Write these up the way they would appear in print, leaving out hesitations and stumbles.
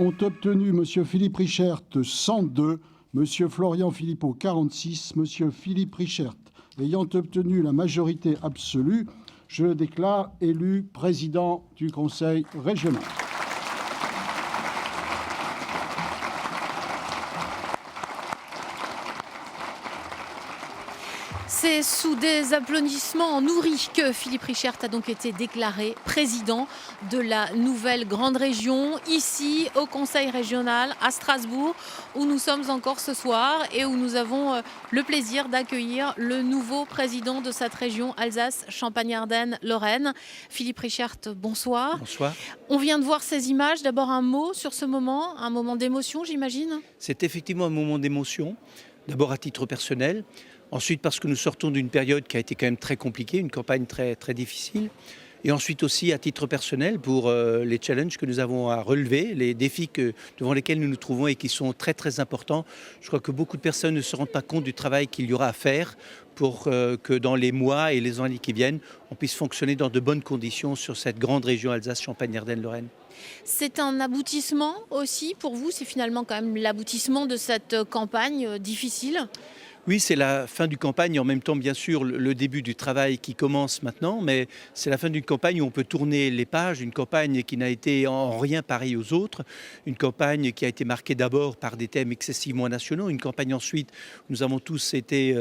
ont obtenu M. Philippe Richert 102, M. Florian Philippot 46, M. Philippe Richert ayant obtenu la majorité absolue, je le déclare élu président du Conseil régional. C'est sous des applaudissements nourris que Philippe Richert a donc été déclaré président de la nouvelle grande région, ici au Conseil régional à Strasbourg, où nous sommes encore ce soir et où nous avons le plaisir d'accueillir le nouveau président de cette région Alsace, Champagne-Ardenne, Lorraine. Philippe Richert, bonsoir. Bonsoir. On vient de voir ces images. D'abord un mot sur ce moment, un moment d'émotion, j'imagine. C'est effectivement un moment d'émotion, d'abord à titre personnel. Ensuite, parce que nous sortons d'une période qui a été quand même très compliquée, une campagne très, très difficile. Et ensuite aussi à titre personnel pour les challenges que nous avons à relever, les défis devant lesquels nous nous trouvons et qui sont très très importants. Je crois que beaucoup de personnes ne se rendent pas compte du travail qu'il y aura à faire pour que dans les mois et les années qui viennent, on puisse fonctionner dans de bonnes conditions sur cette grande région Alsace-Champagne-Ardenne-Lorraine. C'est un aboutissement aussi pour vous, c'est finalement quand même l'aboutissement de cette campagne difficile. Oui, c'est la fin d'une campagne et en même temps, bien sûr, le début du travail qui commence maintenant, mais c'est la fin d'une campagne où on peut tourner les pages, une campagne qui n'a été en rien pareille aux autres, une campagne qui a été marquée d'abord par des thèmes excessivement nationaux, une campagne ensuite où nous avons tous été,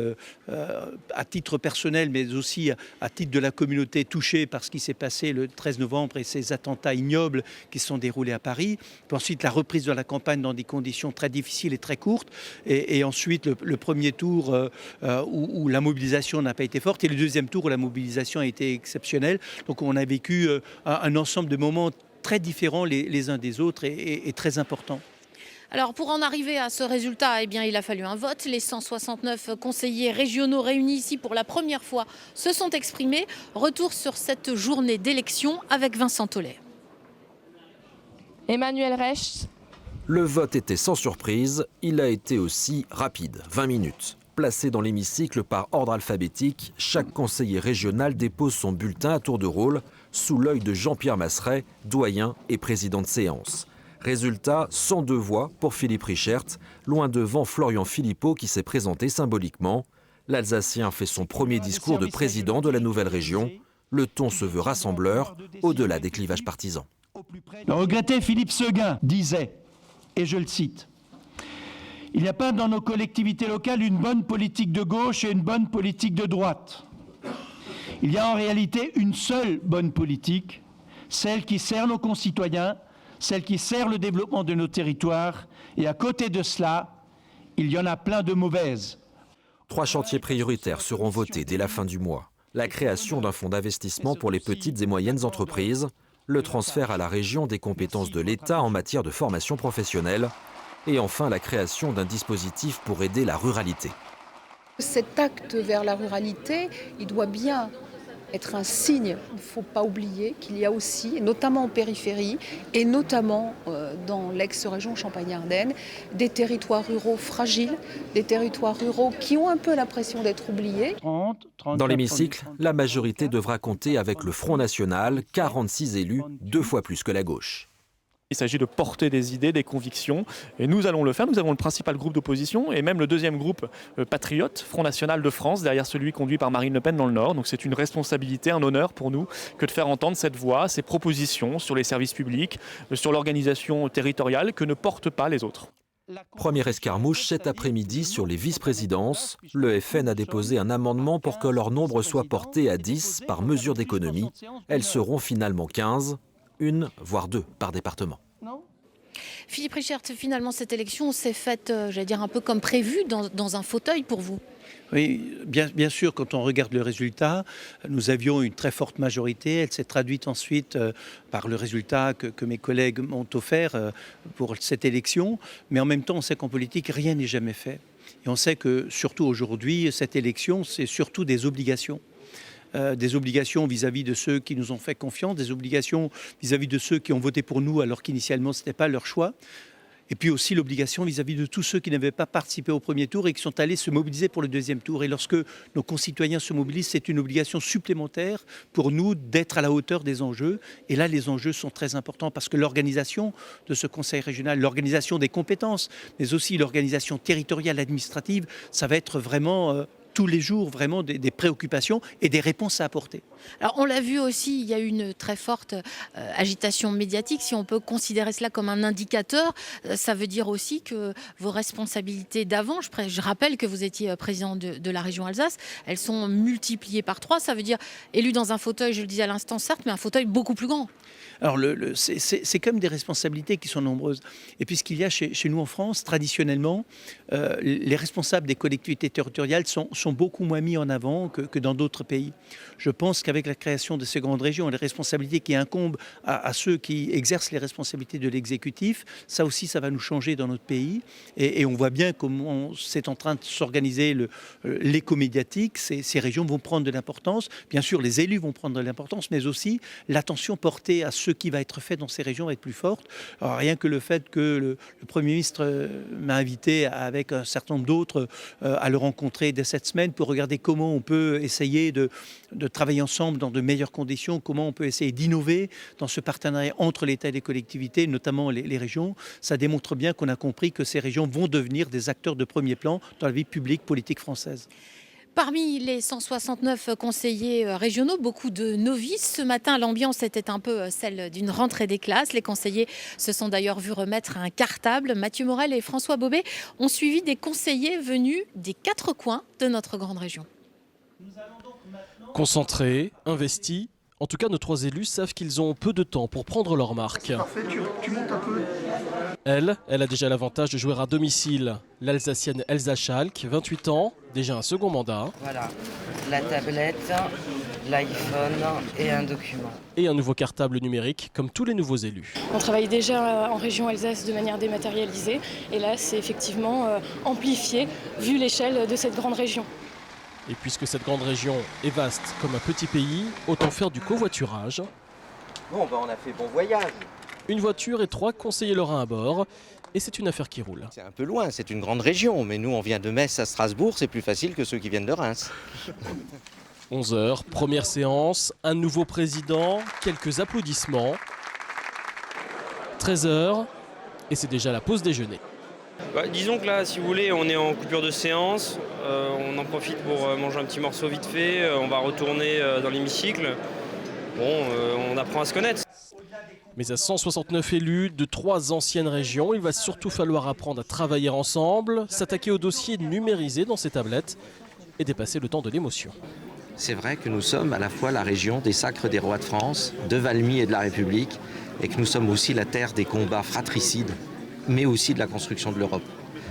à titre personnel, mais aussi à titre de la communauté, touchés par ce qui s'est passé le 13 novembre et ces attentats ignobles qui se sont déroulés à Paris. Puis ensuite, la reprise de la campagne dans des conditions très difficiles et très courtes, et ensuite le premier tour où la mobilisation n'a pas été forte et le deuxième tour où la mobilisation a été exceptionnelle. Donc on a vécu un ensemble de moments très différents les uns des autres et très importants. Alors pour en arriver à ce résultat, eh bien, il a fallu un vote. Les 169 conseillers régionaux réunis ici pour la première fois se sont exprimés. Retour sur cette journée d'élection avec Vincent Tollet. Emmanuel Recht. Le vote était sans surprise, il a été aussi rapide, 20 minutes. Placé dans l'hémicycle par ordre alphabétique, chaque conseiller régional dépose son bulletin à tour de rôle, sous l'œil de Jean-Pierre Masseret, doyen et président de séance. Résultat, 102 voix pour Philippe Richert, loin devant Florian Philippot qui s'est présenté symboliquement. L'Alsacien fait son premier discours de président de la nouvelle région. Le ton se veut rassembleur, au-delà des clivages partisans. Le regretté Philippe Séguin disait, et je le cite, « Il n'y a pas dans nos collectivités locales une bonne politique de gauche et une bonne politique de droite. Il y a en réalité une seule bonne politique, celle qui sert nos concitoyens, celle qui sert le développement de nos territoires, et à côté de cela, il y en a plein de mauvaises. » 3 chantiers prioritaires seront votés dès la fin du mois. La création d'un fonds d'investissement pour les petites et moyennes entreprises, le transfert à la région des compétences de l'État en matière de formation professionnelle, et enfin la création d'un dispositif pour aider la ruralité. Cet acte vers la ruralité, il doit bien être un signe. Il ne faut pas oublier qu'il y a aussi, notamment en périphérie, et notamment dans l'ex-région Champagne-Ardenne, des territoires ruraux fragiles, des territoires ruraux qui ont un peu l'impression d'être oubliés. Dans l'hémicycle, la majorité devra compter avec le Front National, 46 élus, 2 fois plus que la gauche. Il s'agit de porter des idées, des convictions, et nous allons le faire. Nous avons le principal groupe d'opposition et même le deuxième groupe patriote, Front National de France, derrière celui conduit par Marine Le Pen dans le Nord. Donc c'est une responsabilité, un honneur pour nous que de faire entendre cette voix, ces propositions sur les services publics, sur l'organisation territoriale que ne portent pas les autres. Première escarmouche cet après-midi sur les vice-présidences. Le FN a déposé un amendement pour que leur nombre soit porté à 10 par mesure d'économie. Elles seront finalement 15. 1, voire 2 par département. Philippe Richert, finalement, cette élection s'est faite, j'allais dire, un peu comme prévu, dans un fauteuil pour vous. Oui, bien sûr, quand on regarde le résultat, nous avions une très forte majorité. Elle s'est traduite ensuite par le résultat que mes collègues m'ont offert pour cette élection. Mais en même temps, on sait qu'en politique, rien n'est jamais fait. Et on sait que, surtout aujourd'hui, cette élection, c'est surtout des obligations. Des obligations vis-à-vis de ceux qui nous ont fait confiance, des obligations vis-à-vis de ceux qui ont voté pour nous alors qu'initialement ce n'était pas leur choix. Et puis aussi l'obligation vis-à-vis de tous ceux qui n'avaient pas participé au premier tour et qui sont allés se mobiliser pour le deuxième tour. Et lorsque nos concitoyens se mobilisent, c'est une obligation supplémentaire pour nous d'être à la hauteur des enjeux. Et là, les enjeux sont très importants parce que l'organisation de ce conseil régional, l'organisation des compétences, mais aussi l'organisation territoriale administrative, ça va être vraiment tous les jours vraiment des préoccupations et des réponses à apporter. Alors on l'a vu aussi, il y a eu une très forte agitation médiatique. Si on peut considérer cela comme un indicateur, ça veut dire aussi que vos responsabilités d'avant, je rappelle que vous étiez président de la région Alsace, elles sont multipliées par 3. Ça veut dire élu dans un fauteuil, je le disais à l'instant certes, mais un fauteuil beaucoup plus grand. Alors c'est quand même des responsabilités qui sont nombreuses. Et puis ce qu'il y a chez nous en France, traditionnellement, les responsables des collectivités territoriales sont beaucoup moins mis en avant que dans d'autres pays. Je pense qu'avec la création de ces grandes régions, les responsabilités qui incombent à ceux qui exercent les responsabilités de l'exécutif, ça aussi, ça va nous changer dans notre pays. Et on voit bien comment c'est en train de s'organiser l'écho médiatique. Ces régions vont prendre de l'importance. Bien sûr, les élus vont prendre de l'importance, mais aussi l'attention portée à ce qui va être fait dans ces régions va être plus forte. Alors, rien que le fait que le Premier ministre m'a invité avec un certain nombre d'autres à le rencontrer dès cette semaine pour regarder comment on peut essayer de travailler ensemble dans de meilleures conditions, comment on peut essayer d'innover dans ce partenariat entre l'État et les collectivités, notamment les régions. Ça démontre bien qu'on a compris que ces régions vont devenir des acteurs de premier plan dans la vie publique, politique française. Parmi les 169 conseillers régionaux, beaucoup de novices. Ce matin, l'ambiance était un peu celle d'une rentrée des classes. Les conseillers se sont d'ailleurs vus remettre un cartable. Mathieu Morel et François Bobet ont suivi des conseillers venus des 4 coins de notre grande région. Concentrés, investis, en tout cas nos 3 élus savent qu'ils ont peu de temps pour prendre leur marque. Parfait, tu montes un peu. Elle a déjà l'avantage de jouer à domicile. L'Alsacienne Elsa Schalk, 28 ans, déjà un second mandat. Voilà, la tablette, l'iPhone et un document. Et un nouveau cartable numérique, comme tous les nouveaux élus. On travaille déjà en région Alsace de manière dématérialisée. Et là, c'est effectivement amplifié, vu l'échelle de cette grande région. Et puisque cette grande région est vaste comme un petit pays, autant faire du covoiturage. Bon, on a fait bon voyage. Une voiture et 3 conseillers lorrains à bord. Et c'est une affaire qui roule. C'est un peu loin, c'est une grande région, mais nous on vient de Metz à Strasbourg, c'est plus facile que ceux qui viennent de Reims. 11h, première séance, un nouveau président, quelques applaudissements. 13h, et c'est déjà la pause déjeuner. Disons que là, si vous voulez, on est en coupure de séance, on en profite pour manger un petit morceau vite fait, on va retourner dans l'hémicycle. Bon, on apprend à se connaître. Mais à 169 élus de 3 anciennes régions, il va surtout falloir apprendre à travailler ensemble, s'attaquer aux dossiers numérisés dans ces tablettes et dépasser le temps de l'émotion. C'est vrai que nous sommes à la fois la région des sacres des rois de France, de Valmy et de la République, et que nous sommes aussi la terre des combats fratricides, mais aussi de la construction de l'Europe.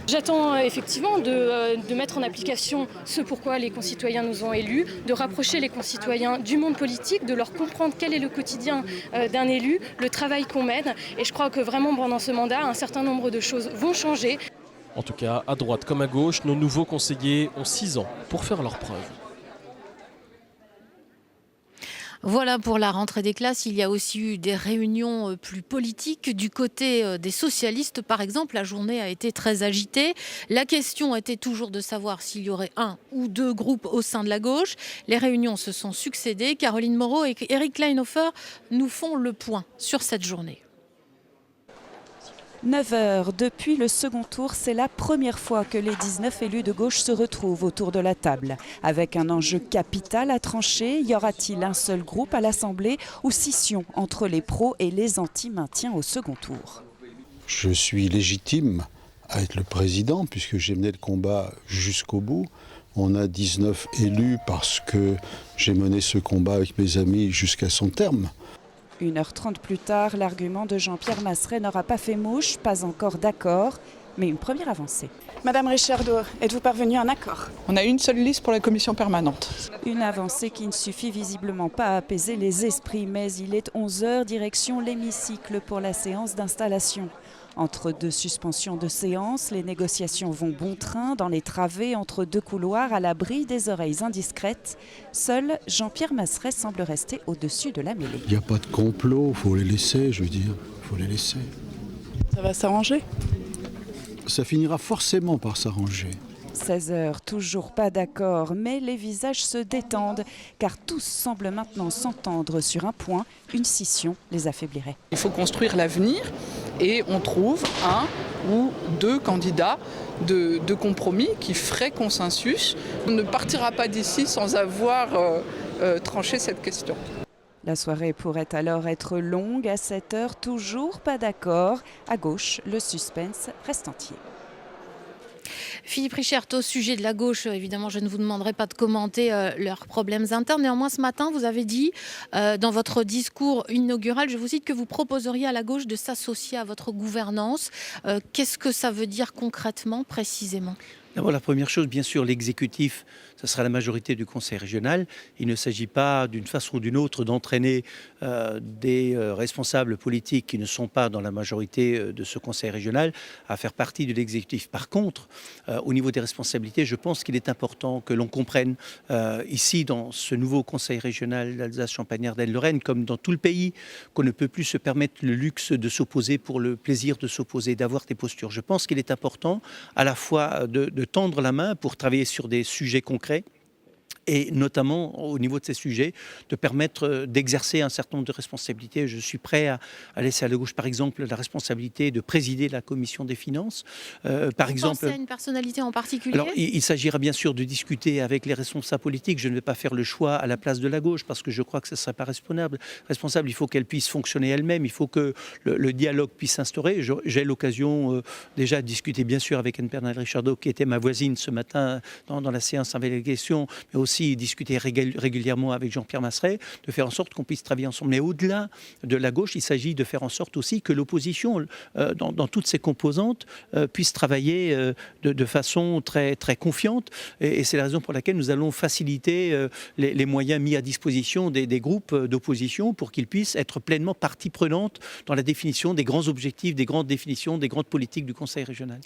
J'attends effectivement de mettre en application ce pourquoi les concitoyens nous ont élus, de rapprocher les concitoyens du monde politique, de leur comprendre quel est le quotidien d'un élu, le travail qu'on mène. Et je crois que vraiment pendant ce mandat, un certain nombre de choses vont changer. En tout cas, à droite comme à gauche, nos nouveaux conseillers ont 6 ans pour faire leurs preuves. Voilà pour la rentrée des classes. Il y a aussi eu des réunions plus politiques. Du côté des socialistes, par exemple, la journée a été très agitée. La question était toujours de savoir s'il y aurait 1 ou 2 groupes au sein de la gauche. Les réunions se sont succédées. Caroline Moreau et Eric Kleinhofer nous font le point sur cette journée. 9h, depuis le second tour, c'est la première fois que les 19 élus de gauche se retrouvent autour de la table. Avec un enjeu capital à trancher, y aura-t-il un seul groupe à l'Assemblée ou scission entre les pros et les anti-maintiens au second tour? Je suis légitime à être le président puisque j'ai mené le combat jusqu'au bout. On a 19 élus parce que j'ai mené ce combat avec mes amis jusqu'à son terme. 1h30 plus tard, l'argument de Jean-Pierre Masseret n'aura pas fait mouche, pas encore d'accord, mais une première avancée. Madame Richardot, êtes-vous parvenue à un accord? On a une seule liste pour la commission permanente. Une avancée qui ne suffit visiblement pas à apaiser les esprits, mais il est 11h, direction l'hémicycle pour la séance d'installation. Entre 2 suspensions de séance, les négociations vont bon train dans les travées entre 2 couloirs à l'abri des oreilles indiscrètes. Seul Jean-Pierre Masseret semble rester au-dessus de la mêlée. Il n'y a pas de complot, il faut les laisser, je veux dire, il faut les laisser. Ça va s'arranger? ça finira forcément par s'arranger. 16h, toujours pas d'accord, mais les visages se détendent, car tous semblent maintenant s'entendre sur un point, une scission les affaiblirait. Il faut construire l'avenir et on trouve un ou deux candidats de compromis qui feraient consensus. On ne partira pas d'ici sans avoir tranché cette question. La soirée pourrait alors être longue. À 7h, toujours pas d'accord. À gauche, le suspense reste entier. Philippe Richert, au sujet de la gauche, évidemment, je ne vous demanderai pas de commenter leurs problèmes internes. Néanmoins, ce matin, vous avez dit, dans votre discours inaugural, je vous cite, que vous proposeriez à la gauche de s'associer à votre gouvernance. Qu'est-ce que ça veut dire concrètement, précisément ? D'abord, la première chose, bien sûr, l'exécutif, ce sera la majorité du Conseil régional. Il ne s'agit pas, d'une façon ou d'une autre, d'entraîner des responsables politiques qui ne sont pas dans la majorité de ce Conseil régional à faire partie de l'exécutif. Par contre, au niveau des responsabilités, je pense qu'il est important que l'on comprenne ici, dans ce nouveau Conseil régional d'Alsace-Champagne-Ardenne-Lorraine, comme dans tout le pays, qu'on ne peut plus se permettre le luxe de s'opposer pour le plaisir de s'opposer, d'avoir des postures. Je pense qu'il est important à la fois de tendre la main pour travailler sur des sujets concrets et notamment au niveau de ces sujets, de permettre d'exercer un certain nombre de responsabilités. Je suis prêt à laisser à la gauche, par exemple, la responsabilité de présider la commission des finances. Par exemple, pensez à une personnalité en particulier ? Alors, il s'agira bien sûr de discuter avec les responsables politiques. Je ne vais pas faire le choix à la place de la gauche parce que je crois que ce ne serait pas responsable. Il faut qu'elle puisse fonctionner elle-même. Il faut que le dialogue puisse s'instaurer. J'ai l'occasion déjà de discuter, bien sûr, avec Anne-Bernard Richardot, qui était ma voisine ce matin dans la séance avec les questions, mais aussi discuter régulièrement avec Jean-Pierre Masseret, de faire en sorte qu'on puisse travailler ensemble. Mais au-delà de la gauche, il s'agit de faire en sorte aussi que l'opposition, dans toutes ses composantes, puisse travailler de façon très, très confiante. Et c'est la raison pour laquelle nous allons faciliter les moyens mis à disposition des groupes d'opposition pour qu'ils puissent être pleinement partie prenante dans la définition des grands objectifs, des grandes définitions, des grandes politiques du Conseil régional.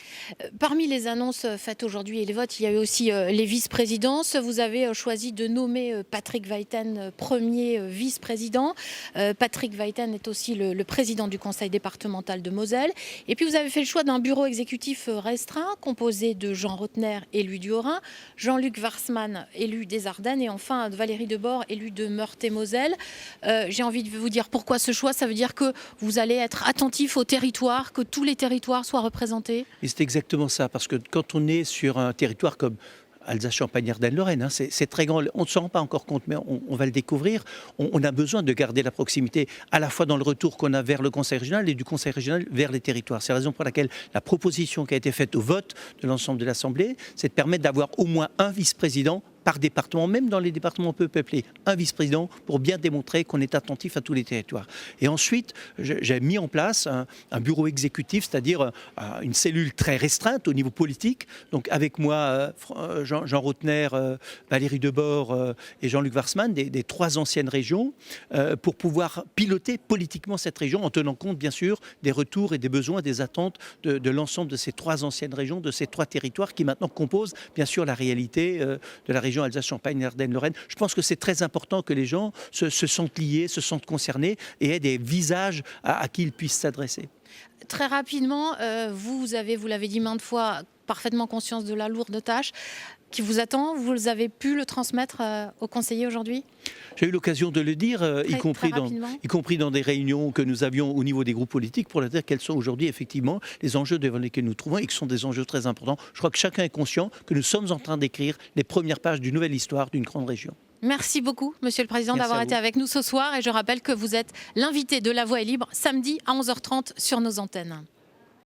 Parmi les annonces faites aujourd'hui et les votes, il y a eu aussi les vice-présidences. Vous avez choisi de nommer Patrick Weiten premier vice-président. Patrick Weiten est aussi le président du conseil départemental de Moselle. Et puis vous avez fait le choix d'un bureau exécutif restreint composé de Jean Rotner, élu du Haut-Rhin, Jean-Luc Warsmann, élu des Ardennes, et enfin Valérie Debord, élue de Meurthe-et-Moselle. J'ai envie de vous dire pourquoi ce choix. Ça veut dire que vous allez être attentif aux territoires, que tous les territoires soient représentés. Et c'est exactement ça, parce que quand on est sur un territoire comme Alsace-Champagne-Ardenne-Lorraine, c'est très grand. On ne s'en rend pas encore compte, mais on va le découvrir. On a besoin de garder la proximité, à la fois dans le retour qu'on a vers le Conseil régional et du Conseil régional vers les territoires. C'est la raison pour laquelle la proposition qui a été faite au vote de l'ensemble de l'Assemblée, c'est de permettre d'avoir au moins un vice-président par département, même dans les départements peu peuplés, un vice-président pour bien démontrer qu'on est attentif à tous les territoires. Et ensuite, j'ai mis en place un bureau exécutif, c'est-à-dire une cellule très restreinte au niveau politique. Donc avec moi, Jean Rotner, Valérie Debord et Jean-Luc Warsmann, des trois anciennes régions, pour pouvoir piloter politiquement cette région en tenant compte, bien sûr, des retours et des besoins, des attentes de l'ensemble de ces trois anciennes régions, de ces trois territoires qui maintenant composent, bien sûr, la réalité de la région Alsace-Champagne, Ardenne-Lorraine. Je pense que c'est très important que les gens se sentent liés, se sentent concernés et aient des visages à qui ils puissent s'adresser. Très rapidement, vous l'avez dit maintes fois, parfaitement conscience de la lourde tâche qui vous attend. Vous avez pu le transmettre aux conseillers aujourd'hui ? J'ai eu l'occasion de le dire, y compris dans des réunions que nous avions au niveau des groupes politiques, pour leur dire quels sont aujourd'hui effectivement les enjeux devant lesquels nous trouvons et qui sont des enjeux très importants. Je crois que chacun est conscient que nous sommes en train d'écrire les premières pages d'une nouvelle histoire d'une grande région. Merci beaucoup, Monsieur le Président, d'avoir été avec nous ce soir. Et je rappelle que vous êtes l'invité de La Voix est libre samedi à 11h30 sur nos antennes.